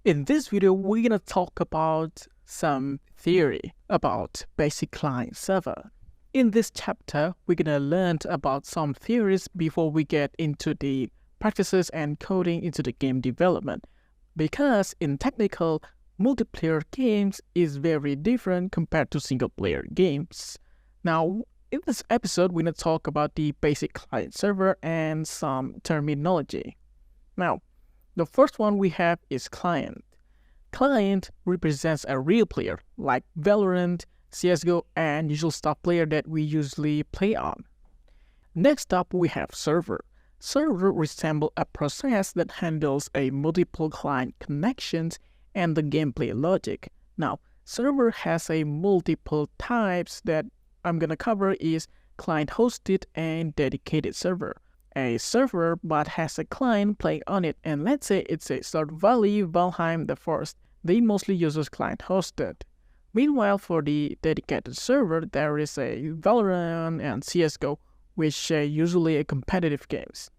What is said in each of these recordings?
In this video, we're going to talk about some theory about basic client server. In this chapter, we're going to learn about some theories before we get into the practices and coding into the game development. Because in technical, multiplayer games is very different compared to single-player games. Now, in this episode, we're going to talk about the basic client server and some terminology. Now, the first one we have is client. Client represents a real player like Valorant, CSGO, and usual stuff player that we usually play on. Next up, we have server. Server resembles a process that handles a multiple client connections and the gameplay logic. Now, server has a multiple types that I'm gonna cover is client-hosted and dedicated server. A server but has a client playing on it, and let's say it's a Stardew Valley, Valheim the First. They mostly use client-hosted. Meanwhile, for the dedicated server, there is a Valorant and CSGO, which are usually a competitive games.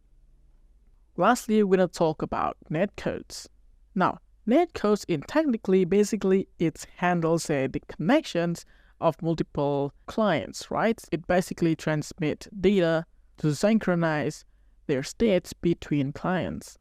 Lastly, we're gonna talk about netcodes. Now, netcodes in technically, basically, it handles the connections of multiple clients, right? It basically transmits data to synchronize their states between clients.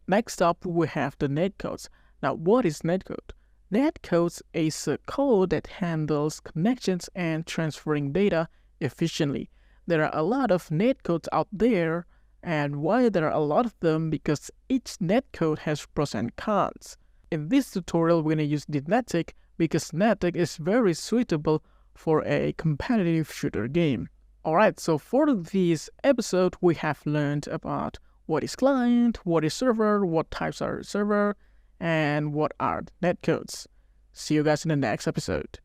Next up, we have the netcodes. Now, what is netcode? Netcodes is a code that handles connections and transferring data efficiently. There are a lot of netcodes out there, and why there are a lot of them? Because each netcode has pros and cons. In this tutorial, we're going to use Netic because Netic is very suitable for a competitive shooter game. Alright, so for this episode, we have learned about what is client, what is server, what types are server, and what are netcodes. See you guys in the next episode.